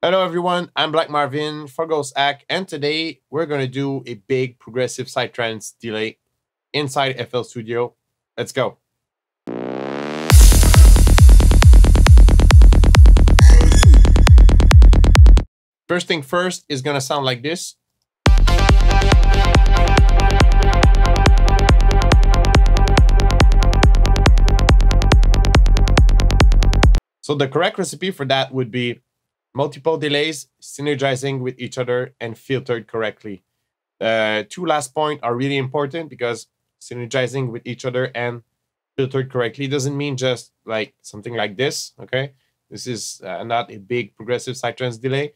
Hello everyone, I'm Black Marvin for Ghost Hack, and today we're going to do a big progressive Psytrance delay inside FL Studio. Let's go. First thing first is going to sound like this. So the correct recipe for that would be multiple delays, synergizing with each other, and filtered correctly. The two last points are really important because synergizing with each other and filtered correctly doesn't mean just like something like this, okay? This is not a big progressive Psytrance delay.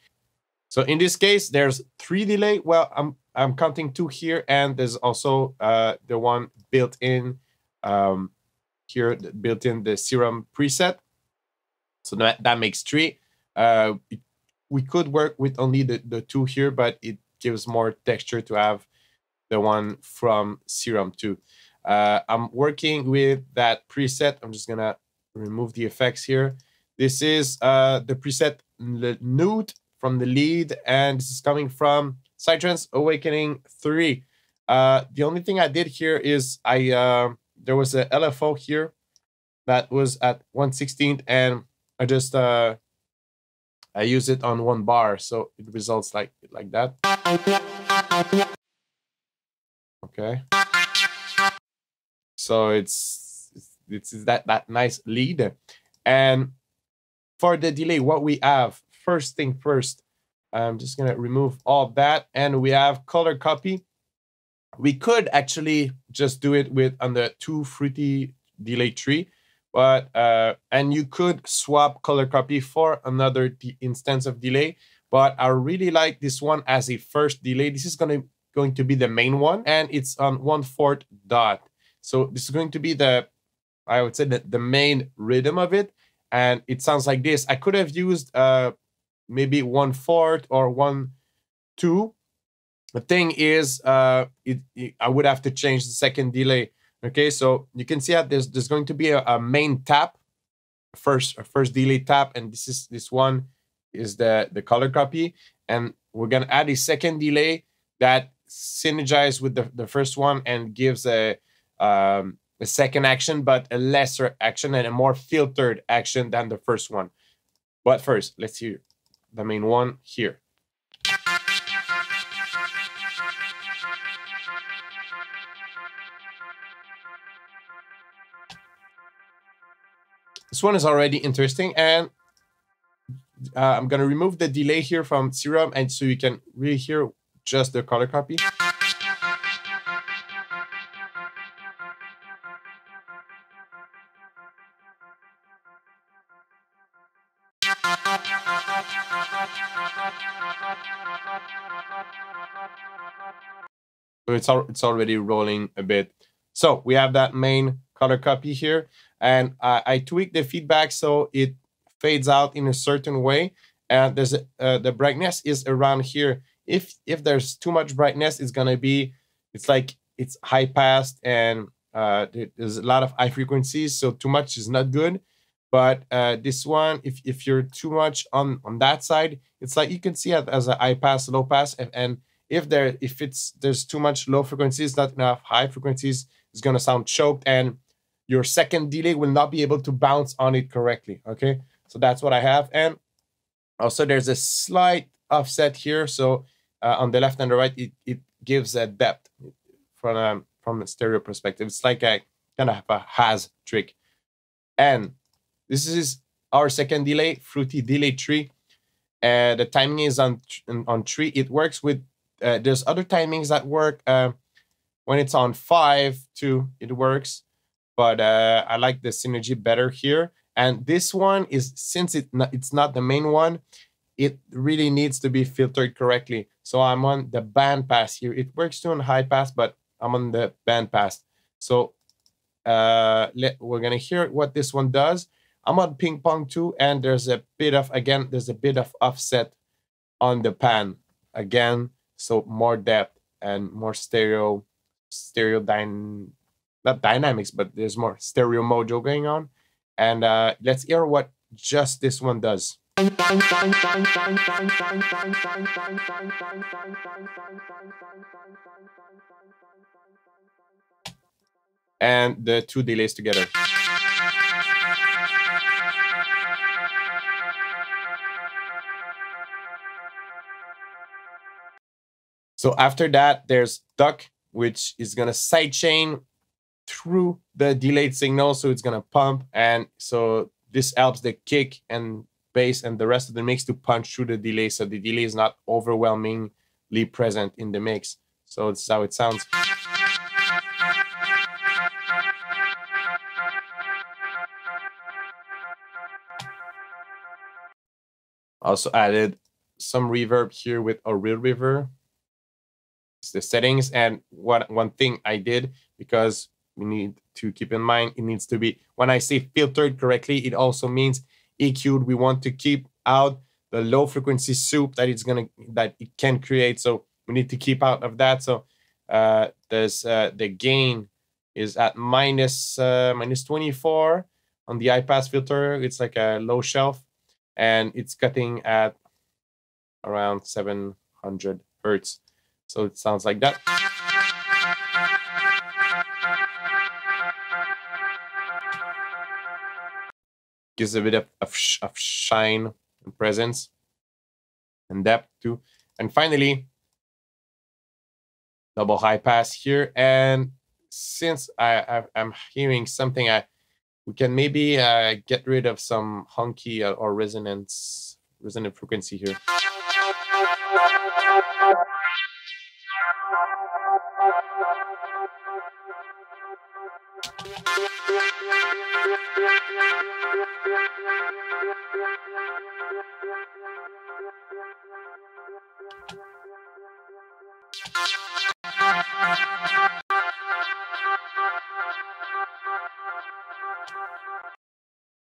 So in this case, there's 3 delay. Well, I'm counting 2 here, and there's also the one built in here, built in the Serum Preset. So that makes 3. We could work with only the 2 here, but it gives more texture to have the one from Serum too. I'm working with that preset. I'm just gonna remove the effects here. This is the preset Nude from the lead, and this is coming from Psytrance Awakening 3. The only thing I did here is there was a LFO here that was at 1/16, and I just I use it on 1 bar, so it results like that. Okay. So it's that nice lead. And for the delay, what we have, first thing first, I'm just gonna remove all of that, and we have ColourCopy. We could actually just do it with on the 2 fruity delay tree, but and you could swap ColourCopy for another instance of delay, but I really like this one as a first delay. This is going to be the main one, and it's on 1/4 dot. So this is going to be I would say the main rhythm of it, and it sounds like this. I could have used maybe 1/4 or 1/2. The thing is, I would have to change the second delay. Okay, so you can see that there's going to be a main tap, first delay tap, and this one is the ColourCopy, and we're gonna add a second delay that synergizes with the first one and gives a second action, but a lesser action and a more filtered action than the first one. But first, let's hear the main one here. This one is already interesting, and I'm going to remove the delay here from Serum, and so you can really hear just the ColourCopy. So it's already rolling a bit. So we have that main ColourCopy here, and I tweak the feedback so it fades out in a certain way. And there's the brightness is around here. If there's too much brightness, it's like it's high pass, and there's a lot of high frequencies, so too much is not good. But this one, if you're too much on that side, it's like you can see it as a high pass, low pass, and if there's too much low frequencies, not enough high frequencies, it's gonna sound choked, and your second delay will not be able to bounce on it correctly. Okay, so that's what I have. And also there's a slight offset here, so on the left and the right, it gives a depth from a stereo perspective. It's like a kind of a has trick. And this is our second delay, fruity delay 3. The timing is on 3. It works with there's other timings that work when it's on 5 too. It works, but I like the synergy better here. And this one is, since it's not the main one, it really needs to be filtered correctly. So I'm on the band pass here. It works too on high pass, but I'm on the band pass. So we're gonna hear what this one does. I'm on ping pong too, and there's a bit of offset on the pan again, so more depth and more not dynamics, but there's more stereo mojo going on. And let's hear what just this one does. And the two delays together. So after that, there's duck, which is gonna sidechain through the delayed signal, so it's gonna pump, and so this helps the kick and bass and the rest of the mix to punch through the delay, so the delay is not overwhelmingly present in the mix. So this is how it sounds. Also added some reverb here with OrilRiver. It's the settings, and one thing I did, because we need to keep in mind, it needs to be, when I say filtered correctly, it also means EQ'd. We want to keep out the low frequency soup that it can create. So we need to keep out of that. So there's the gain is at minus 24 on the high pass filter. It's like a low shelf, and it's cutting at around 700 hertz. So it sounds like that. Gives a bit of shine and presence and depth too. And finally, double high pass here. And since I'm hearing something, we can maybe get rid of some honky or resonant frequency here.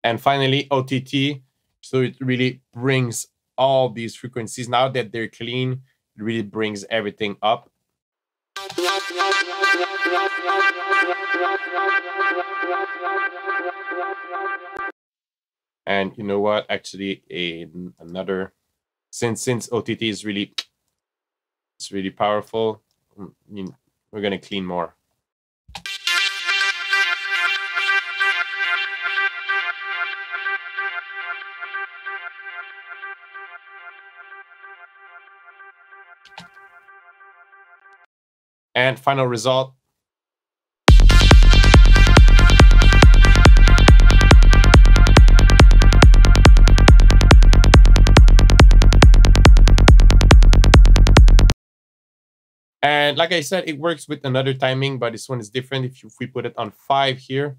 And finally, OTT. So it really brings all these frequencies. Now that they're clean, it really brings everything up. And you know what? Actually, another, since OTT is really, it's really powerful, we're gonna clean more. And final result. And like I said, it works with another timing, but this one is different. If we put it on 5 here.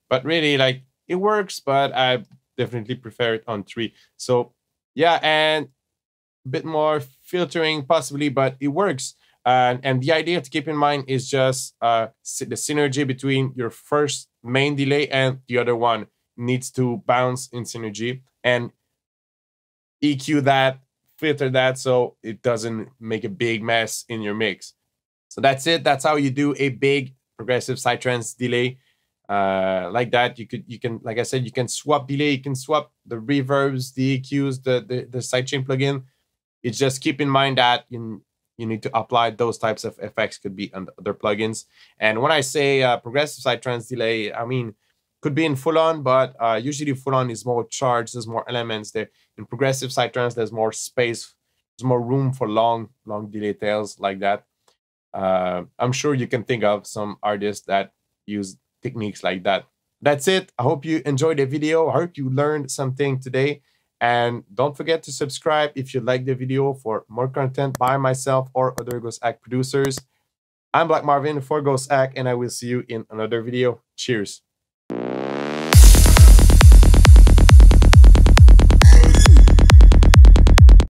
But really, like, it works, but I definitely prefer it on 3. So yeah, and a bit more filtering possibly, but it works. And the idea to keep in mind is just the synergy between your first main delay and the other one needs to bounce in synergy, and EQ that, filter that, so it doesn't make a big mess in your mix. So that's it. That's how you do a big progressive Psytrance delay. Like that, you can, like I said, you can swap delay, you can swap the reverbs, the EQs, the sidechain plugin. It's just keep in mind that you need to apply those types of effects, could be on other plugins. And when I say progressive Psytrance delay, I mean, could be in full-on, but usually full-on is more charged, there's more elements there. In progressive Psytrance, there's more space, there's more room for long delay tails like that. I'm sure you can think of some artists that use techniques like that. That's it. I hope you enjoyed the video. I hope you learned something today. And don't forget to subscribe if you like the video for more content by myself or other Ghost Act producers. I'm Black Marvin for Ghost Act, and I will see you in another video. Cheers.